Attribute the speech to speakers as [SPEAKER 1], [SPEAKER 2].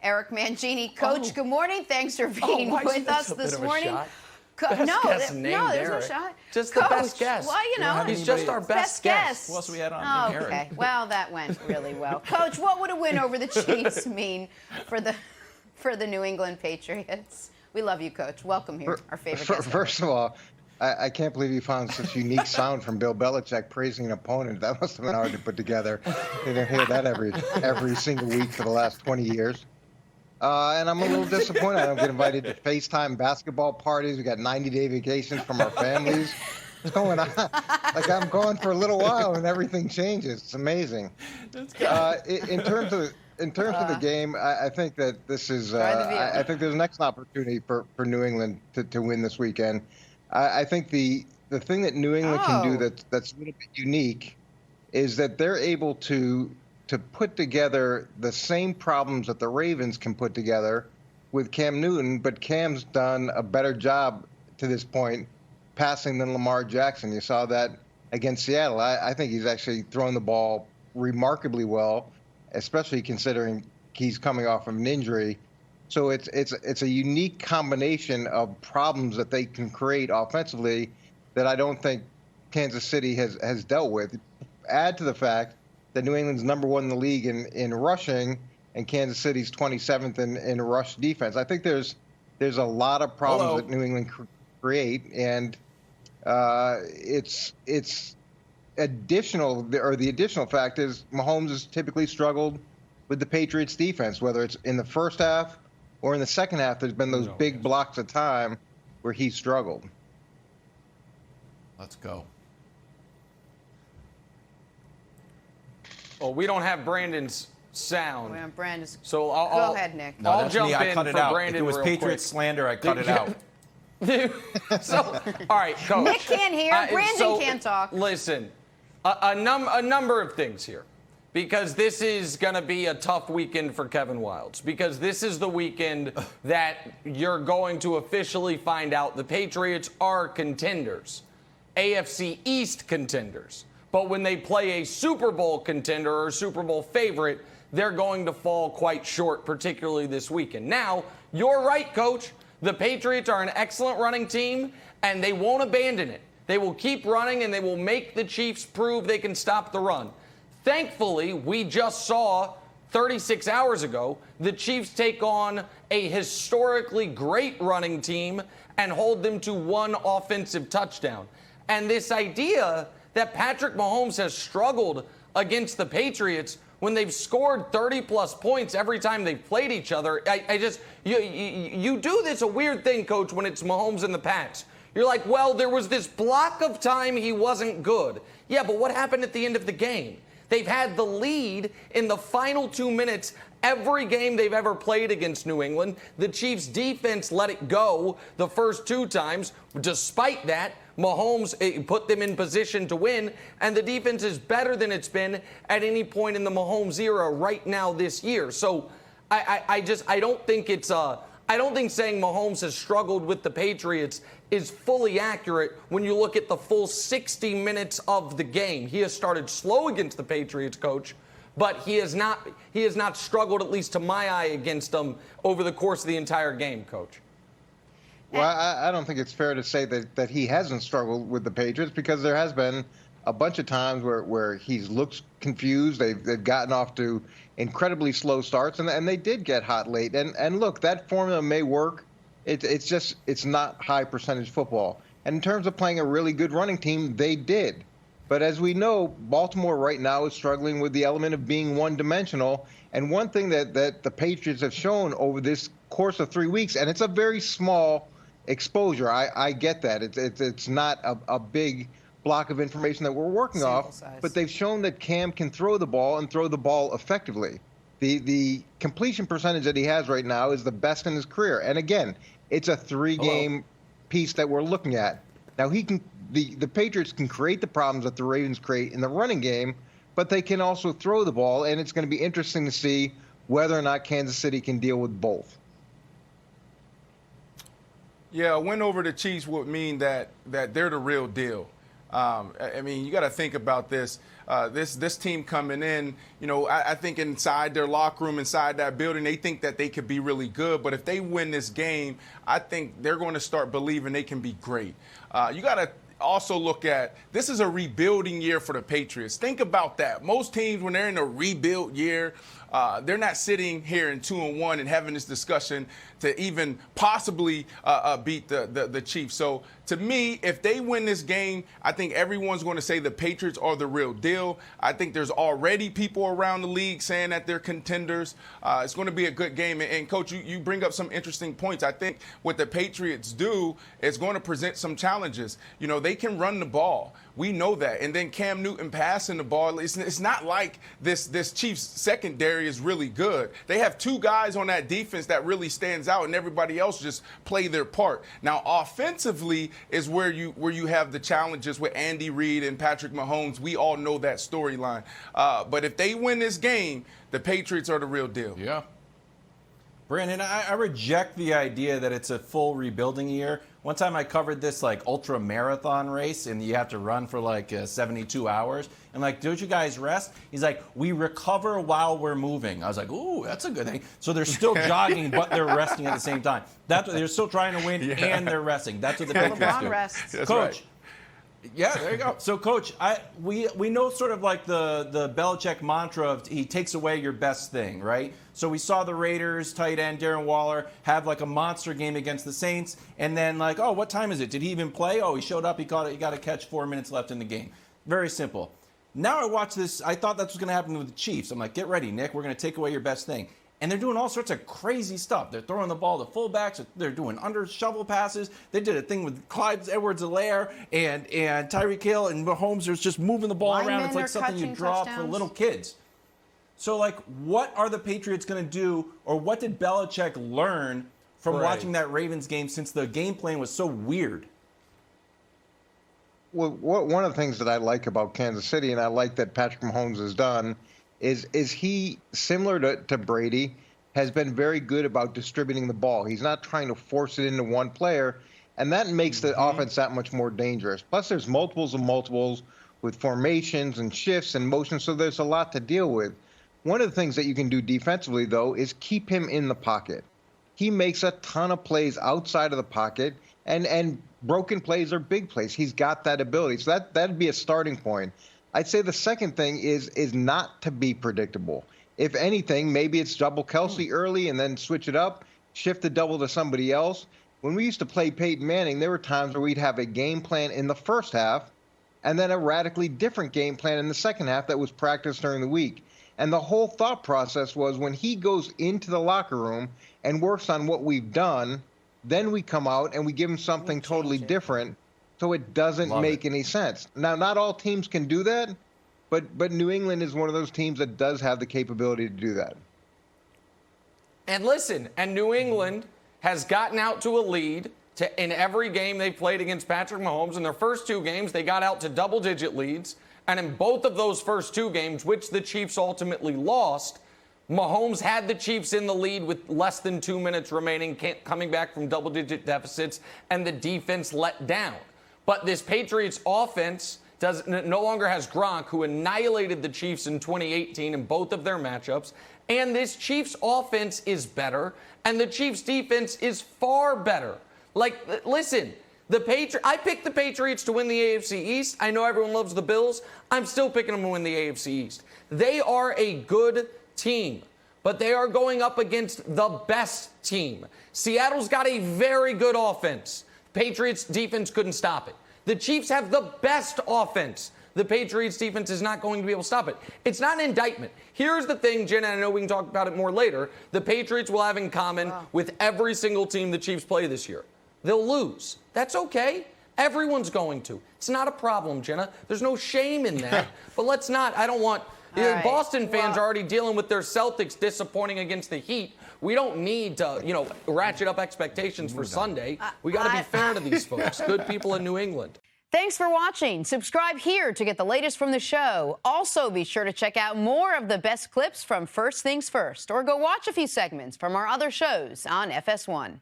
[SPEAKER 1] Eric Mangini. Coach, good morning. Thanks for being with us this morning.
[SPEAKER 2] No, there's no shot.
[SPEAKER 1] Just
[SPEAKER 2] Coach,
[SPEAKER 1] the best guess.
[SPEAKER 2] Well, you know,
[SPEAKER 1] he's
[SPEAKER 2] just our best guess.
[SPEAKER 3] Who else we had on?
[SPEAKER 1] Okay. Eric. Well, that went really well. Coach, what would a win over the Chiefs mean for the New England Patriots? We love you, Coach. Welcome here, our favorite guest.
[SPEAKER 4] First of all, I can't believe you found such unique sound from Bill Belichick praising an opponent. That must have been hard to put together. You don't hear that every single week for the last 20 years. And I'm a little disappointed I don't get invited to FaceTime basketball parties. We got 90-day vacations from our families. What's going on? Like, I'm gone for a little while and everything changes. It's amazing. In terms of the game, I think that this is. I think there's an excellent opportunity for New England to win this weekend. I think the thing that New England can do that's a little bit unique is that they're able to put together the same problems that the Ravens can put together with Cam Newton, but Cam's done a better job to this point passing than Lamar Jackson. You saw that against Seattle. I think he's actually thrown the ball remarkably well, especially considering he's coming off of an injury. So it's a unique combination of problems that they can create offensively that I don't think Kansas City has dealt with. Add to the fact that New England's #1 in the league in rushing, and Kansas City's 27th in rush defense. I think there's a lot of problems that New England create, and it's additional. Or the additional fact is Mahomes has typically struggled with the Patriots defense, whether it's in the first half or in the second half. There's been those big blocks of time where he struggled.
[SPEAKER 3] Let's go.
[SPEAKER 5] Oh, we don't have Brandon's sound.
[SPEAKER 1] We have Brandon's.
[SPEAKER 5] So
[SPEAKER 1] go ahead, Nick.
[SPEAKER 3] No,
[SPEAKER 5] I'll jump
[SPEAKER 3] I
[SPEAKER 5] in
[SPEAKER 3] cut it
[SPEAKER 5] for
[SPEAKER 3] out.
[SPEAKER 5] Brandon.
[SPEAKER 3] If it was
[SPEAKER 5] real
[SPEAKER 3] Patriots
[SPEAKER 5] quick.
[SPEAKER 3] slander, I cut it out.
[SPEAKER 5] So, all right, Coach.
[SPEAKER 1] Nick can't hear. Brandon can't talk.
[SPEAKER 5] Listen, a number of things here, because this is going to be a tough weekend for Kevin Wildes, because this is the weekend that you're going to officially find out the Patriots are contenders, AFC East contenders. But when they play a Super Bowl contender or a Super Bowl favorite, they're going to fall quite short, particularly this weekend. Now, you're right, Coach. The Patriots are an excellent running team, and they won't abandon it. They will keep running, and they will make the Chiefs prove they can stop the run. Thankfully, we just saw 36 hours ago the Chiefs take on a historically great running team and hold them to one offensive touchdown. And this idea that Patrick Mahomes has struggled against the Patriots when they've scored 30-plus points every time they've played each other. You do this a weird thing, Coach, when it's Mahomes and the Pats. You're like, well, there was this block of time he wasn't good. Yeah, but what happened at the end of the game? They've had the lead in the final 2 minutes every game they've ever played against New England. The Chiefs' defense let it go the first 2 times. Despite that, Mahomes put them in position to win, and the defense is better than it's been at any point in the Mahomes era right now this year. So I don't think I don't think saying Mahomes has struggled with the Patriots is fully accurate when you look at the full 60 minutes of the game. He has started slow against the Patriots, Coach, but he has not struggled, at least to my eye, against them over the course of the entire game, Coach.
[SPEAKER 4] Well, I don't think it's fair to say that he hasn't struggled with the Patriots, because there has been a bunch of times where he's looked confused. They've gotten off to incredibly slow starts, and they did get hot late. And look, that formula may work. It's not high percentage football. And in terms of playing a really good running team, they did. But as we know, Baltimore right now is struggling with the element of being one-dimensional. And one thing that the Patriots have shown over this course of 3 weeks, and it's a very small exposure. I get that. It's not a big block of information that we're working off, but they've shown that Cam can throw the ball and throw the ball effectively. The completion percentage that he has right now is the best in his career. And again, it's a 3-game piece that we're looking at. Now the Patriots can create the problems that the Ravens create in the running game, but they can also throw the ball, and it's going to be interesting to see whether or not Kansas City can deal with both.
[SPEAKER 6] Yeah, a win over the Chiefs would mean that they're the real deal. I mean, you got to think about this. This team coming in, you know, I think inside their locker room, inside that building, they think that they could be really good. But if they win this game, I think they're going to start believing they can be great. You got to also look at, this is a rebuilding year for the Patriots. Think about that. Most teams, when they're in a rebuild year, they're not sitting here in 2-1 and having this discussion to even possibly beat the Chiefs. So to me, if they win this game, I think everyone's going to say the Patriots are the real deal. I think there's already people around the league saying that they're contenders. It's going to be a good game. And Coach, you bring up some interesting points. I think what the Patriots do is going to present some challenges. You know, they can run the ball. We know that. And then Cam Newton passing the ball. It's not like this Chiefs secondary is really good. They have two guys on that defense that really stands out, and everybody else just play their part. Now, offensively is where you have the challenges with Andy Reid and Patrick Mahomes. We all know that storyline. But if they win this game, the Patriots are the real deal.
[SPEAKER 3] Yeah.
[SPEAKER 2] Brandon, I reject the idea that it's a full rebuilding year. One time I covered this like ultra marathon race and you have to run for like 72 hours. And like, don't you guys rest? He's like, we recover while we're moving. I was like, ooh, that's a good thing. So they're still jogging, but they're resting at the same time. That's what they're still trying to win and they're resting. That's what the Patriots do.
[SPEAKER 1] LeBron rests.
[SPEAKER 6] That's
[SPEAKER 2] Coach.
[SPEAKER 6] right.
[SPEAKER 2] Yeah, there you go. So, Coach, we know sort of like the Belichick mantra of he takes away your best thing, right? So we saw the Raiders tight end Darren Waller have like a monster game against the Saints, and then like, oh, what time is it? Did he even play? Oh, he showed up. He caught it. He got a catch. 4 minutes left in the game. Very simple. Now I watch this. I thought that's what's going to happen with the Chiefs. I'm like, get ready, Nick. We're going to take away your best thing. And they're doing all sorts of crazy stuff. They're throwing the ball to fullbacks. They're doing under shovel passes. They did a thing with Clyde Edwards-Helaire and Tyreek Hill and Mahomes. They're just moving the ball around. It's like something you draw for little kids. So, like, what are the Patriots going to do, or what did Belichick learn from watching that Ravens game since the game plan was so weird?
[SPEAKER 4] Well, one of the things that I like about Kansas City, and I like that Patrick Mahomes has done, is he, similar to Brady, has been very good about distributing the ball. He's not trying to force it into one player, and that makes the offense that much more dangerous. Plus, there's multiples of multiples with formations and shifts and motion, so there's a lot to deal with. One of the things that you can do defensively, though, is keep him in the pocket. He makes a ton of plays outside of the pocket, and broken plays are big plays. He's got that ability, so that'd be a starting point. I'd say the second thing is not to be predictable. If anything, maybe it's double Kelsey early and then switch it up, shift the double to somebody else. When we used to play Peyton Manning, there were times where we'd have a game plan in the first half and then a radically different game plan in the second half that was practiced during the week. And the whole thought process was when he goes into the locker room and works on what we've done, then we come out and we give him something totally different. So it doesn't make any sense. Now, not all teams can do that, but New England is one of those teams that does have the capability to do that.
[SPEAKER 5] And listen, and New England has gotten out to a lead in every game they've played against Patrick Mahomes. In their first two games, they got out to double-digit leads. And in both of those first two games, which the Chiefs ultimately lost, Mahomes had the Chiefs in the lead with less than 2 minutes remaining, coming back from double-digit deficits, and the defense let down. But this Patriots offense no longer has Gronk, who annihilated the Chiefs in 2018 in both of their matchups. And this Chiefs offense is better, and the Chiefs defense is far better. Like, listen, I picked the Patriots to win the AFC East. I know everyone loves the Bills. I'm still picking them to win the AFC East. They are a good team, but they are going up against the best team. Seattle's got a very good offense. Patriots defense couldn't stop it. The Chiefs have the best offense. The Patriots defense is not going to be able to stop it. It's not an indictment. Here's the thing, Jenna, and I know we can talk about it more later. The Patriots will have in common with every single team the Chiefs play this year. They'll lose. That's okay. Everyone's going to. It's not a problem, Jenna. There's no shame in that. But let's not. I don't want. Right. Boston fans are already dealing with their Celtics disappointing against the Heat. We don't need to, ratchet up expectations for Sunday. We got to be fair to these folks. Good people in New England.
[SPEAKER 1] Thanks for watching. Subscribe here to get the latest from the show. Also, be sure to check out more of the best clips from First Things First, or go watch a few segments from our other shows on FS1.